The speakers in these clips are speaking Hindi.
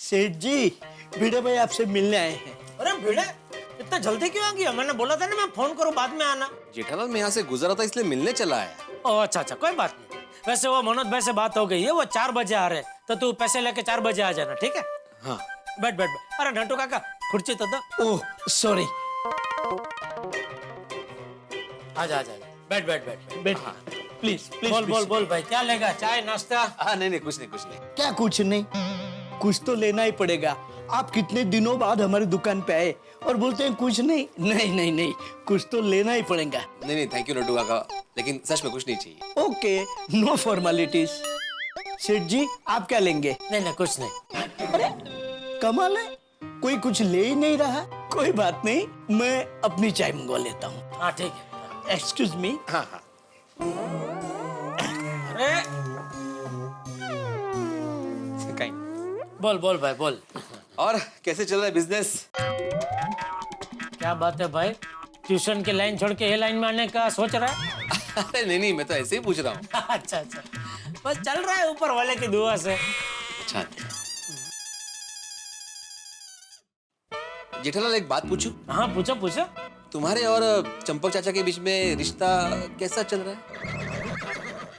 सेठ जी, भिड़े भाई आपसे मिलने आए हैं। अरे भिड़े, इतना जल्दी क्यों आ गया? मैंने बोला था ना मैं फोन करूँ बाद में आना। जेठालाल, मैं यहाँ से गुजरा था इसलिए मिलने चला आया। ओह अच्छा, कोई बात नहीं। वैसे वो मनोज भाई से बात हो गई है, वो 4 बजे आ रहे, तो तू पैसे लेके 4 बजे आ जाना, ठीक है? हाँ। बैठ बैठ बैठ। अरे नंटू काका, खुर्ची तो दो। Oh sorry. आजा आजा, बैठ बैठ बैठ बैठ। प्लीज प्लीज बोल भाई, क्या लेगा? चाय नाश्ता? हाँ नहीं कुछ नहीं। क्या कुछ नहीं, कुछ तो लेना ही पड़ेगा। आप कितने दिनों बाद हमारी दुकान पे आए और बोलते हैं कुछ नहीं। नहीं, कुछ तो लेना ही पड़ेगा। नहीं थैंक यू लड्डू काका, लेकिन सच में कुछ नहीं चाहिए। Okay, no formalities. Seth ji, आप क्या लेंगे? नहीं कुछ नहीं। कमाल है, कोई कुछ ले ही नहीं रहा। कोई बात नहीं, मैं अपनी चाय मंगवा लेता हूँ। हाँ ठीक है। Excuse me. हाँ। अरे कहीं। बोल भाई बोल। और कैसे चल रहा है बिजनेस? क्या बात है भाई, ट्यूशन की लाइन छोड़ के ये लाइन में आने का सोच रहा है? अरे नहीं मैं तो ऐसे ही पूछ रहा हूँ। अच्छा, बस चल रहा है ऊपर वाले की दुआ से। अच्छा। जेठालाल, एक बात पूछूं? हाँ पूछो। तुम्हारे और चंपक चाचा के बीच में रिश्ता कैसा चल रहा है?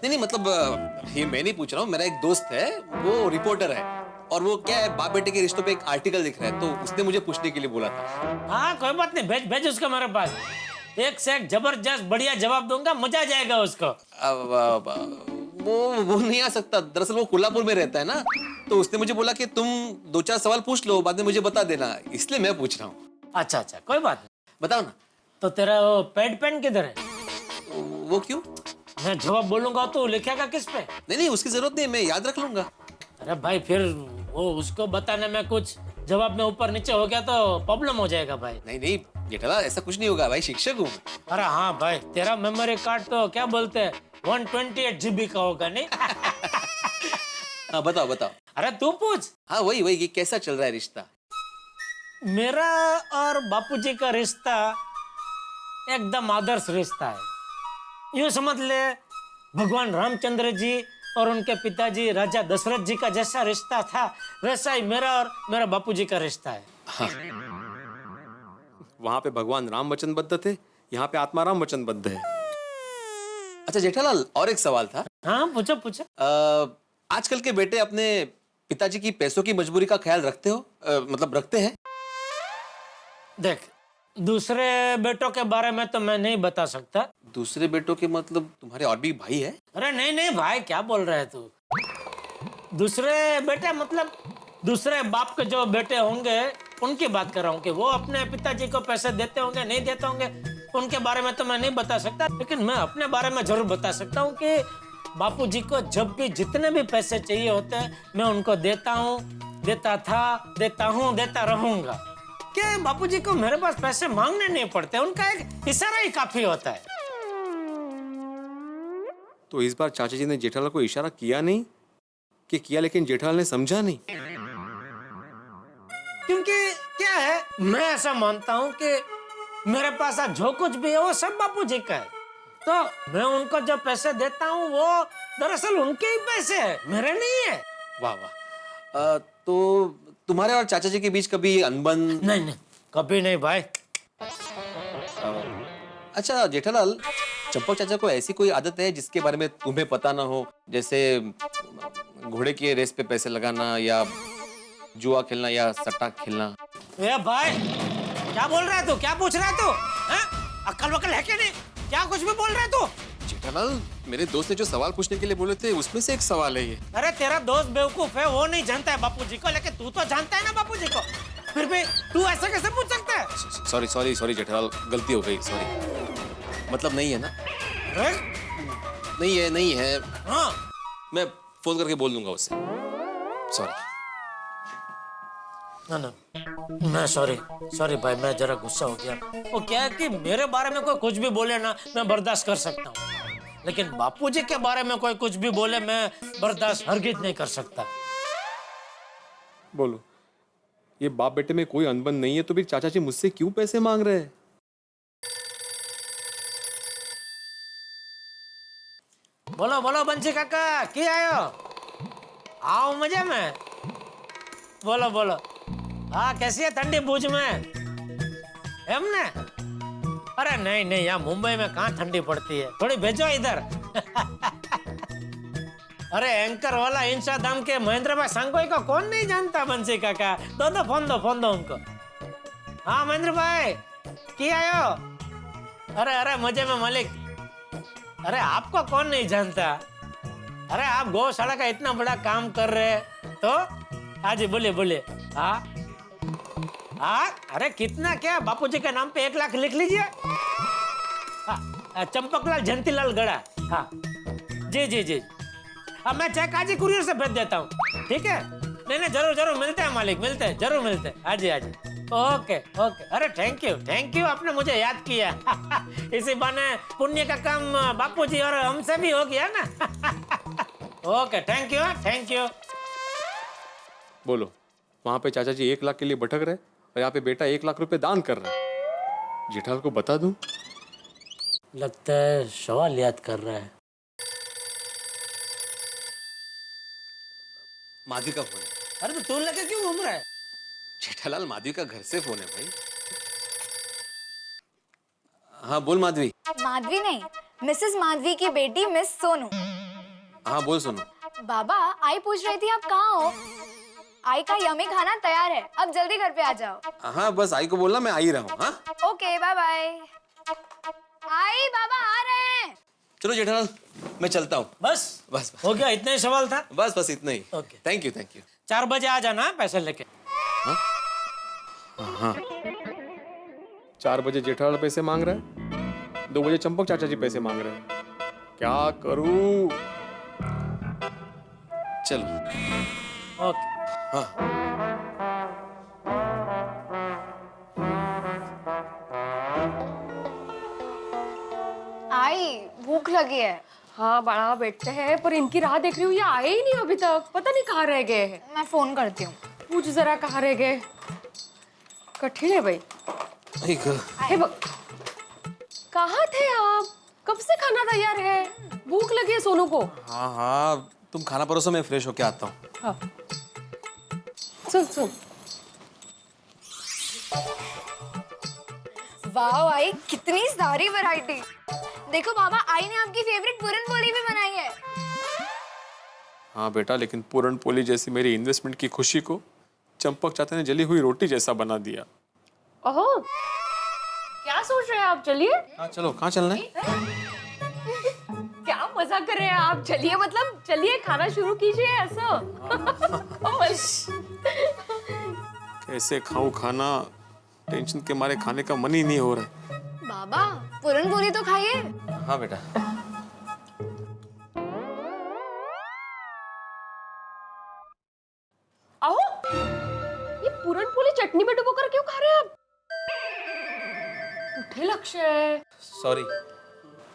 नहीं मतलब ये मैं नहीं पूछ रहा हूँ, मेरा एक दोस्त है, वो रिपोर्टर है, और वो क्या है, बाप बेटे के रिश्तों पे एक आर्टिकल लिख रहा है, तो उसने मुझे पूछने के लिए बोला था। हाँ कोई बात नहीं, भेज उसको मेरे पास। एक से एक जबरदस्त बढ़िया जवाब दूंगा, मजा आ जाएगा उसको। वो नहीं आ सकता, दरअसल वो कोल्हापुर में रहता है ना, तो उसने मुझे बोला कि तुम 2-4 सवाल पूछ लो, बाद में मुझे बता देना, इसलिए मैं पूछ रहा हूँ। अच्छा कोई बात नहीं। बताओ ना। तो तेरा वो पैड पेन किधर है? वो क्यों? मैं जवाब बोलूंगा तो लिखेगा किस पे? नहीं उसकी जरूरत नहीं, मैं याद रख लूंगा। अरे भाई फिर वो उसको बताने में कुछ जवाब में ऊपर नीचे हो गया तो प्रॉब्लम हो जाएगा भाई। नहीं जेठालाल, ऐसा कुछ नहीं होगा भाई, शिक्षक हूँ। अरे हाँ भाई, तेरा मेमोरी कार्ड तो क्या बोलते हैं 128 GB का होगा नहीं? हाँ बताओ। अरे तू पूछ। हाँ वही कि कैसा चल रहा है रिश्ता? मेरा और बापूजी का रिश्ता एकदम आदर्श रिश्ता है। यूं समझ ले, भगवान रामचंद्र जी और उनके पिताजी राजा दशरथ जी का जैसा रिश्ता था, वैसा ही मेरा और मेरा बापूजी का रिश्ता है। हाँ। वहां पे भगवान राम वचनबद्ध थे, यहाँ पे आत्माराम वचनबद्ध है। अच्छा जेठालाल, और एक सवाल था। हाँ पूछो। आजकल के बेटे अपने पिताजी की पैसों की मजबूरी का ख्याल रखते हो? मतलब रखते हैं? देख, दूसरे बेटों के बारे में तो मैं नहीं बता सकता। दूसरे बेटों के मतलब तुम्हारे और भी भाई है? अरे नहीं भाई, क्या बोल रहे है तू? दूसरे बेटे मतलब दूसरे बाप के जो बेटे होंगे उनकी बात कर रहा हूँ कि वो अपने पिताजी को पैसे देते होंगे नहीं देते होंगे, उनके बारे में तो मैं नहीं बता सकता, लेकिन मैं अपने बारे में जरूर बता सकता हूँ कि बापूजी को जब भी जितने भी पैसे चाहिए होते हैं मैं उनको देता हूँ, देता था, देता हूँ, देता रहूंगा। कि बापूजी को मेरे पास पैसे मांगने नहीं पड़ते, उनका एक इशारा ही काफी होता है। तो इस बार चाचा जी ने जेठालाल को इशारा किया नहीं कि किया, लेकिन जेठालाल ने समझा नहीं? क्योंकि क्या है, मैं ऐसा मानता हूँ कि मेरे पास आज जो कुछ भी है वो सब बापूजी का है, तो मैं उनको जो पैसे देता हूँ वो दरअसल उनके ही पैसे है, मेरे नहीं है। वाह। तो तुम्हारे और चाचा जी के बीच कभी अनबन? नहीं कभी नहीं भाई। अच्छा जेठालाल, चंपक चाचा को ऐसी कोई आदत है जिसके बारे में तुम्हें पता ना हो, जैसे घोड़े की रेस पे पैसे लगाना या जुआ खेलना या सट्टा खेलना? ए भाई, क्या बोल रहा है तू? क्या पूछ रहा है तू? अक्ल वक्ल है क्या नहीं? क्या कुछ भी बोल रहा है तू? जेठालाल, मेरे दोस्त ने जो सवाल पूछने के लिए बोले थे उसमें से एक सवाल है ये। अरे तेरा दोस्त बेवकूफ है, वो नहीं जानता है बापूजी को, लेकिन तू तो जानता है ना बापूजी को, फिर भी तू ऐसा कैसे पूछ सकता है? सॉरी जेठालाल, गलती हो गई, सॉरी। मतलब नहीं है ना? नहीं है। हाँ मैं फोन करके बोल दूंगा उससे। सॉरी। ना मैं सॉरी भाई, मैं जरा गुस्सा हो गया। वो क्या है कि मेरे बारे में कोई कुछ भी बोले ना मैं बर्दाश्त कर सकता हूँ, लेकिन बापूजी के बारे में कोई कुछ भी बोले मैं बर्दाश्त हरगिज नहीं कर सकता। बोलो, ये बाप बेटे में कोई अनबन नहीं है तो फिर चाचा जी मुझसे क्यों पैसे मांग रहे हैं? बोलो बंसी काका, की आयो? आओ मजे में। बोलो बोलो। हाँ कैसी है ठंडी भुज में? हमने अरे नहीं नहीं, यहाँ मुंबई में कहाँ ठंडी पड़ती है, थोड़ी भेजो इधर। अरे एंकर वाला इंशा दाम के महेंद्र भाई सांगोई को कौन नहीं जानता बंसी काका। दो फोन दो उनको। हाँ महेंद्र भाई की आयो? अरे अरे मजे में मालिक। अरे आपको कौन नहीं जानता? अरे आप गौशाला का इतना बड़ा काम कर रहे तो हाँ जी बोलिए बोलिए। हाँ हाँ अरे कितना क्या, बापूजी के नाम पे 1 लाख लिख लीजिए। हाँ चंपकलाल जयंतीलाल गड़ा। हाँ जी जी जी। अब मैं चेक आज ही कुरियर से भेज देता हूँ, ठीक है? नहीं नहीं जरूर जरूर मिलते हैं मालिक, मिलते हैं जरूर मिलते हैं। हाँ जी हाँ जी ओके ओके। अरे थैंक यू आपने मुझे याद किया। इसी बहाने पुण्य का काम बापूजी और हमसे भी हो गया ना। Okay thank you. बोलो, वहां पे चाचा जी 1 लाख के लिए भटक रहे और यहाँ पे बेटा 1 लाख रुपए दान कर रहा है। जेठाल को बता दूं? लगता है सवाल याद कर रहा है। माधवी का फोन है। अरे तो तू लगे क्यों घूम रहा है? जेठालाल, माधवी का घर से फोन है भाई। हाँ बोल माधवी। माधवी नहीं, मिसेस माधवी की बेटी मिस सोनू। हाँ बोल सोनू। बाबा आई पूछ रही थी आप कहाँ हो। आई का यम्मी खाना तैयार है, अब जल्दी घर पे आ जाओ। हाँ बस आई को बोलना मैं आ ही रहा हूँ। हाँ ओके बाय बाय। आई बाबा आ रहे हैं। चलो जेठालाल मैं चलता हूँ। बस बस हो गया, इतना ही सवाल था। बस इतना ही। ओके। थैंक यू 4 बजे आ जाना पैसे लेके। हाँ 4 बजे जेठालाल पैसे मांग रहा है, 2 बजे चंपक चाचा जी पैसे मांग रहे हैं। क्या करूं? चलो। ओके। हाँ आई भूख लगी है। हाँ बड़ा बैठते हैं, पर इनकी राह देख रही हूँ, ये आए ही नहीं अभी तक। पता नहीं कहाँ रह गए हैं। मैं फोन करती हूँ। पूछ जरा कहाँ रह गए। कठिन है भाई। कहाँ थे आप? कब से खाना तैयार है? भूख लगी है सोनू को। हाँ तुम खाना परोसो, मैं फ्रेश होके आता हूँ। हाँ सुन वाह आई कितनी सारी वैरायटी। देखो बाबा, आई ने आपकी फेवरेट पूरन पोली भी बनाई है। हाँ बेटा, लेकिन पूरन पोली जैसी मेरी इन्वेस्टमेंट की खुशी को चंपक चाचा ने जली हुई रोटी जैसा बना दिया। ओहो, क्या सोच रहे हैं आप? चलिए। हाँ चलो, कहाँ चलना है? क्या मजा कर रहे हैं आप? चलिए मतलब चलिए, खाना शुरू कीजिए। ऐसा कैसे खाऊं खाना? टेंशन के मारे खाने का मन ही नहीं हो रहा है। बाबा पूरन पोली तो खाइए। हाँ बेटा। आओ, ये पूरन पोली चटनी में डुबोकर क्यों खा रहे हैं आप? उठे लक्ष्य। सॉरी।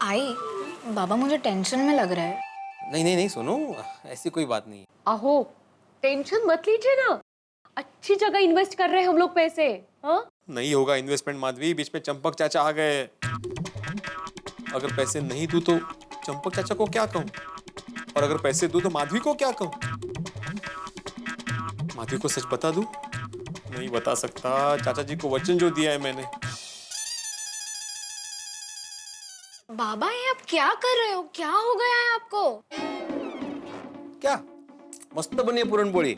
आई बाबा मुझे टेंशन में लग रहा है। नहीं सोनू, ऐसी कोई बात नहीं। आहो, टेंशन मत लीजिए ना, अच्छी जगह इन्वेस्ट कर रहे हैं हम लोग पैसे। हाँ नहीं होगा इन्वेस्टमेंट माधवी, बीच में चंपक चाचा आ गए। अगर पैसे नहीं दूं तो चंपक चाचा को क्या कहूं, और अगर पैसे दूं तो माधवी को क्या कहूं? माधवी को सच बता दूं? नहीं बता सकता, चाचा जी को वचन जो दिया है मैंने। बाबा ये आप क्या कर रहे हो? क्या हो गया है आपको? क्या मस्त बनी है पूरन पोली।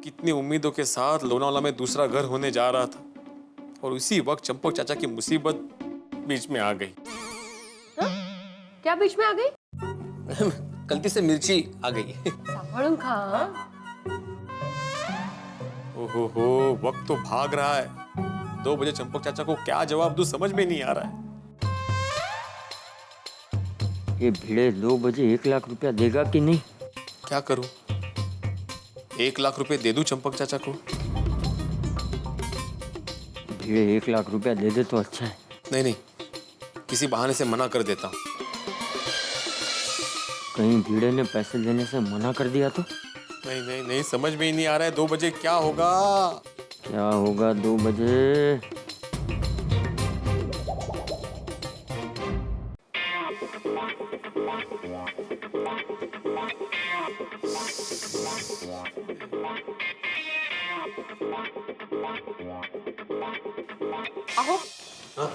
कितनी उम्मीदों के साथ लोनावाला में दूसरा घर होने जा रहा था, और उसी वक्त चंपक चाचा की मुसीबत बीच में आ गई। क्या बीच में आ गई? गलती से मिर्ची आ गई। संभालूं खा। ओहो, वक्त तो भाग रहा है। 2 बजे चंपक चाचा को क्या जवाब दूं समझ में नहीं आ रहा है। ये भिड़े 2 बजे 1 लाख रुपया देगा कि नहीं? क्या करूं? 1 लाख रुपए दे दूं चंपक चाचा को? भिड़े 1 लाख रुपया दे दे तो अच्छा है। नहीं, किसी बहाने से मना कर देता हूं। कहीं भिड़े ने पैसे देने से मना कर दिया तो? नहीं, समझ में ही नहीं आ रहा है 2 बजे क्या होगा। क्या होगा 2 बजे? अहो,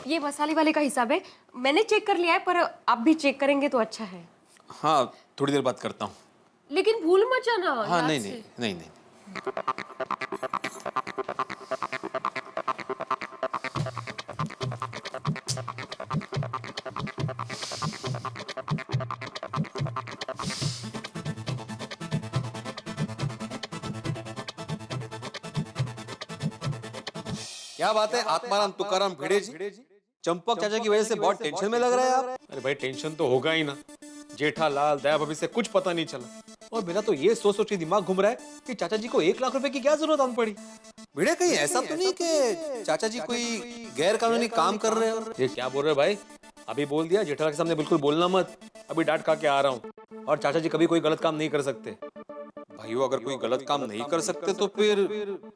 ये मसाले वाले का हिसाब है, मैंने चेक कर लिया है, पर आप भी चेक करेंगे तो अच्छा है। हाँ, थोड़ी देर बात करता हूँ। लेकिन भूल मत जाना। हाँ, याद नहीं से। नहीं नहीं नहीं। क्या बात है आत्माराम तुकाराम भिड़े जी, चंपक चाचा की वजह से बहुत टेंशन में लग रहे हैं आप। अरे भाई टेंशन तो होगा ही ना, जेठालाल दया भाभी से कुछ पता नहीं चला और मेरा तो ये सोच सोच के दिमाग घूम रहा है कि चाचा जी को 1 लाख रुपए की क्या जरूरत आन पड़ी। भिड़े कहीं ऐसा तो नहीं कि चाचा जी कोई गैर कानूनी काम कर रहे हो? ये क्या बोल रहे हो भाई? अभी बोल दिया जेठालाल के सामने बिल्कुल बोलना मत, अभी डांट खा के आ रहा हूँ। और चाचा जी कभी कोई गलत काम नहीं कर सकते। भाइयों अगर कोई गलत काम नहीं कर सकते तो फिर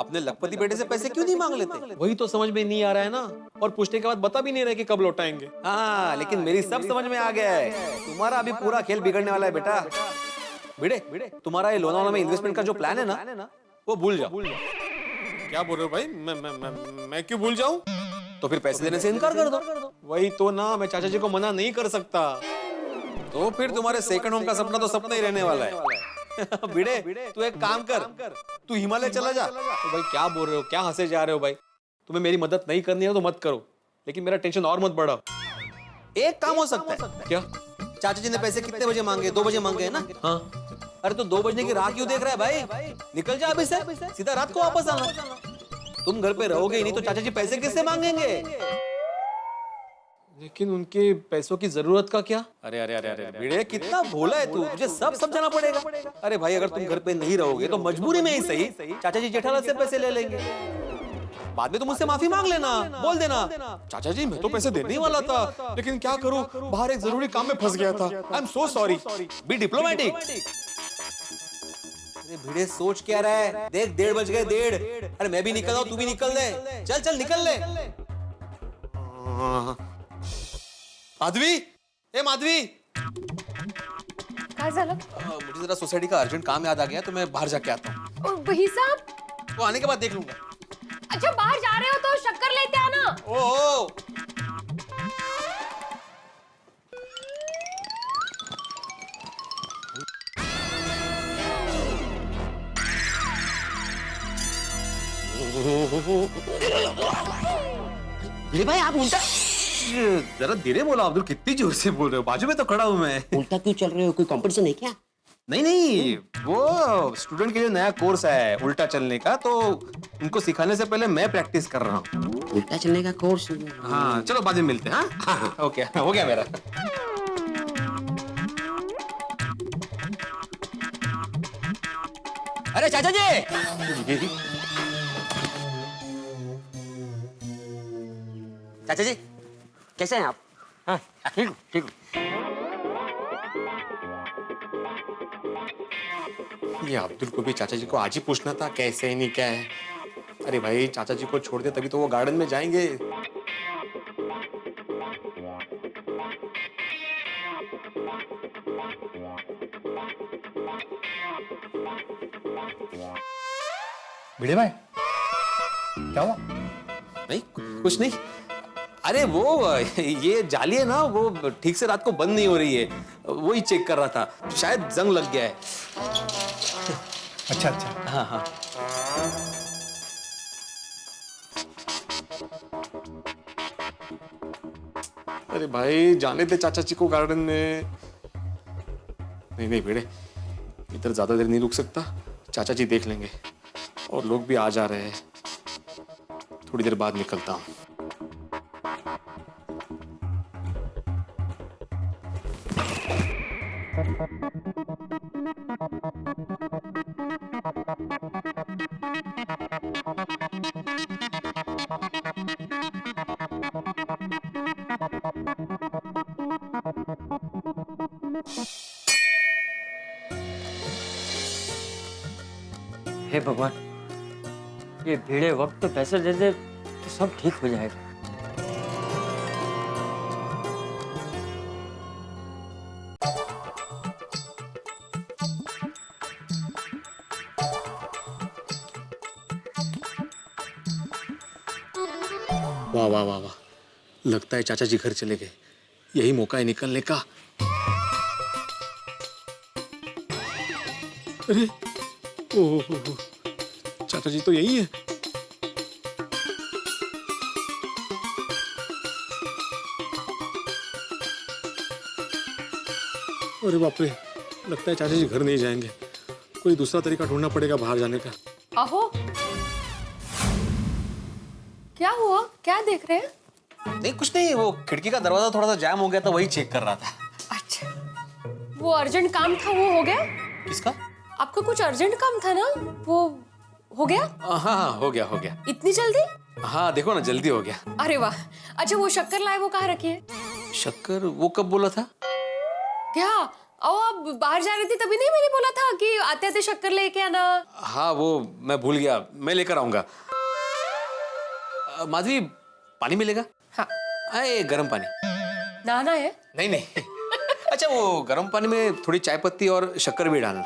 अपने लखपति बेटे से पैसे क्यों नहीं मांग लेते? वही तो समझ में नहीं आ रहा है ना, और पूछने के बाद बता भी नहीं रहे कि कब लौटाएंगे। हाँ, लेकिन मेरी सब समझ में आ गया है। तुम्हारा अभी पूरा खेल बिगड़ने वाला है बेटा। भिड़े, तुम्हारा ये लोनावाला में इन्वेस्टमेंट का जो प्लान है ना, वो भूल जाओ। क्या बोल रहे हो भाई? मैं क्यों भूल जाऊं? तो फिर पैसे देने से इनकार कर दो। वही तो ना, मैं चाचा जी को मना नहीं कर सकता। तो फिर तुम्हारे सेकंड होम का सपना तो सपना ही रहने वाला है। भिड़े, तू एक काम कर, तू हिमालय चला जा। तो भाई क्या बोल रहे हो, क्या हंसे जा रहे हो भाई? तुम्हें मेरी मदद नहीं करनी है तो मत करो, लेकिन मेरा टेंशन और मत बढ़ाओ। एक काम हो सकता है। क्या? चाचा जी ने पैसे कितने बजे मांगे? 2 बजे मांगे है ना? हाँ, अरे तो 2 बजने की राह क्यों देख रहा है भाई? निकल जा अभी से, सीधा रात को वापस आना। तुम घर पे रहोगे ही नहीं तो चाचा जी पैसे किससे मांगेंगे? लेकिन उनके पैसों की जरूरत का क्या? अरे अरे अरे अरे भिड़े, कितना भोला है तू, तुझे सब समझाना पड़ेगा। अरे भाई, अगर तुम घर पे नहीं रहोगे तो मजबूरी में ही सही चाचा जी जेठालाल से पैसे ले लेंगे। बाद में तुम मुझसे माफी मांग लेना, बोल देना चाचा जी मैं तो पैसे देने ही वाला था, लेकिन क्या करूं, बाहर एक जरूरी काम में फंस गया था। I am so sorry. B diplomatic. अरे भिड़े, सोच क्या रहा है? देख 1:30 बज गए, 1:30। अरे मैं भी निकल रहा हूं, तू भी निकल ले। चल चल निकल ले। माधवी, ए माधवी, काय झालं? मुझे जरा सोसाइटी का अर्जेंट काम याद आ गया तो मैं बाहर जाके आता हूँ। वही साहब, वो आने के बाद देख लूंगा। अच्छा बाहर जा रहे हो तो शक्कर लेते आना। ओह, ये भाई आप उल्टा जरा धीरे बोलो अब्दुल, कितनी जोर से बोल रहे हो? बाजू में तो खड़ा हूं मैं। उल्टा क्यों चल रहे हो? कोई कंपटीशन है क्या? नहीं नहीं, वो स्टूडेंट के लिए नया कोर्स है उल्टा चलने का, तो उनको सिखाने से पहले मैं प्रैक्टिस कर रहा हूँ। उल्टा चलने का कोर्स? हाँ चलो बाद में मिलते हैं। हाँ ओके, हो गया मेरा। अरे चाचा जी, चाचा जी कैसे हैं आप? हाँ ठीक ठीक। ये अब्दुल को भी चाचा जी को आज ही पूछना था कैसे है नहीं क्या है। अरे भाई चाचा जी को छोड़ दे तभी तो वो गार्डन में जाएंगे। भिड़े भाई, क्या हुआ? नहीं कुछ नहीं। अरे वो ये जाली है ना, वो ठीक से रात को बंद नहीं हो रही है, वही चेक कर रहा था, शायद जंग लग गया है। अच्छा अच्छा। हाँ हाँ। अरे भाई जाने दे चाचा जी को गार्डन में। नहीं नहीं भिड़े, इधर ज्यादा देर नहीं रुक सकता, चाचा जी देख लेंगे और लोग भी आ जा रहे हैं। थोड़ी देर बाद निकलता हूँ। हे भगवान, ये भिड़े वक्त तो पैसे दे दे तो सब ठीक हो जाएगा। वाह वाह वाह वाह, लगता है चाचा जी घर चले गए। यही मौका है निकलने का। अरे ओह, चाचा जी तो यही है। अरे बाप रे, लगता है चाचा जी घर नहीं जाएंगे। कोई दूसरा तरीका ढूंढना पड़ेगा बाहर जाने का। आहो, क्या हुआ? क्या देख रहे हैं? नहीं कुछ नहीं, वो खिड़की का दरवाजा थोड़ा सा जाम हो गया था, वही चेक कर रहा था। अच्छा, वो अर्जेंट काम था, वो हो गया? किसका? आपका कुछ अर्जेंट काम था ना, वो हो गया? हाँ हाँ हो गया हो गया। इतनी जल्दी? हाँ देखो ना जल्दी हो गया। अरे वाह। अच्छा, वो शक्कर लाए, वो कहाँ रखी है? शक्कर वो कब बोला था? क्या? ओ, आप बाहर जा रही थी तभी नहीं मैंने बोला था कि आते आते शक्कर लेके आना? हाँ वो मैं भूल गया, मैं लेकर आऊंगा। माधवी पानी मिलेगा? हाँ। आए गरम पानी। नहाना है? नहीं नहीं अच्छा वो गरम पानी में थोड़ी चाय पत्ती और शक्कर भी डालना।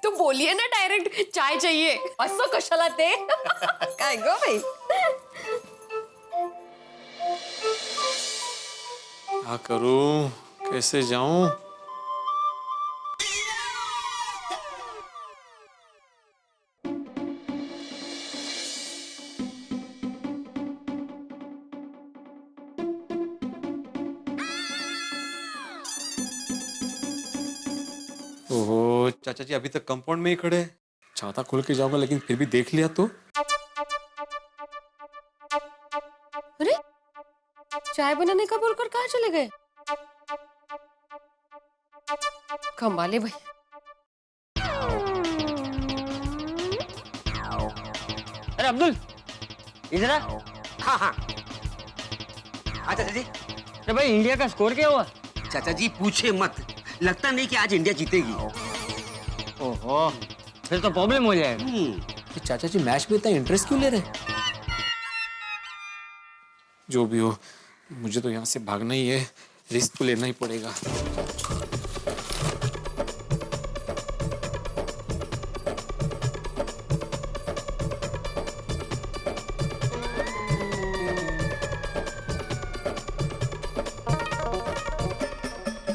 तो बोलिए ना डायरेक्ट चाय चाहिए। असं कशाला ते? काय गो भाई? क्या करूं, कैसे जाऊं? ओहो, चाचा जी अभी तक कंपाउंड में ही खड़े हैं। छाता खोल के जाऊंगा लेकिन फिर भी देख लिया तो। अरे, चाय बनाने का बोलकर कहाँ चले गए? कमाले भाई। अरे अब्दुल, इधर आ। हाँ हाँ। अच्छा चाचा जी। अरे भाई, इंडिया का स्कोर क्या हुआ? चाचा जी पूछे मत, लगता नहीं कि आज इंडिया जीतेगी। ओहो, फिर तो प्रॉब्लम हो जाएगा। कि चाचा जी मैच में इतना इंटरेस्ट क्यों ले रहे? जो भी हो, मुझे तो यहाँ से भागना ही है। रिस्क तो लेना ही पड़ेगा।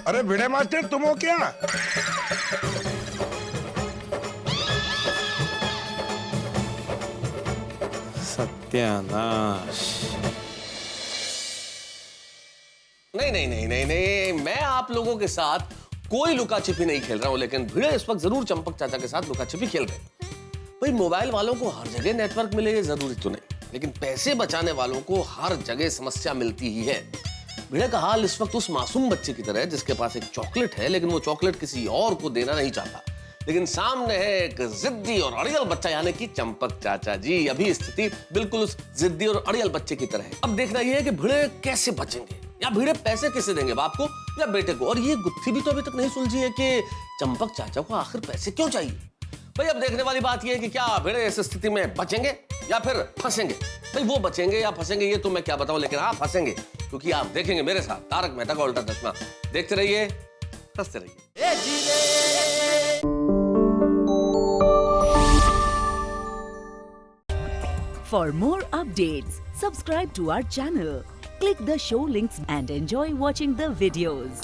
अरे भिड़े मास्टर, तुम हो क्या? सत्यानाश। नहीं नहीं नहीं नहीं नहीं, मैं आप लोगों के साथ कोई लुका छिपी नहीं खेल रहा हूं, लेकिन भिड़े इस वक्त जरूर चंपक चाचा के साथ लुका छिपी खेल रहे हैं। भाई मोबाइल वालों को हर जगह नेटवर्क मिले ये जरूरी तो नहीं, लेकिन पैसे बचाने वालों को हर जगह समस्या मिलती ही है। भिड़े का हाल इस वक्त उस मासूम बच्चे की तरह है जिसके पास एक चॉकलेट है, लेकिन वो चॉकलेट किसी और को देना नहीं चाहता। लेकिन सामने है एक जिद्दी और अड़ियल बच्चा, यानी कि चंपक चाचा जी। अभी स्थिति बिल्कुल उस जिद्दी और अड़ियल बच्चे की तरह है। अब देखना यह है कि भिड़े कैसे बचेंगे, या भिड़े पैसे किसे देंगे, बाप को या बेटे को। और ये गुत्थी भी तो अभी तक नहीं सुलझी है कि चंपक चाचा को आखिर पैसे क्यों चाहिए। भाई अब देखने वाली बात यह है कि क्या भिड़े इस स्थिति में बचेंगे या फिर फंसेंगे। भाई वो बचेंगे या फंसेंगे ये तो मैं क्या बताऊं, लेकिन हाँ फंसेंगे, क्योंकि आप देखेंगे मेरे साथ तारक मेहता का उल्टा चश्मा। देखते रहिए, हंसते रहिए। For more updates, subscribe to our channel, click the show links and enjoy watching the videos.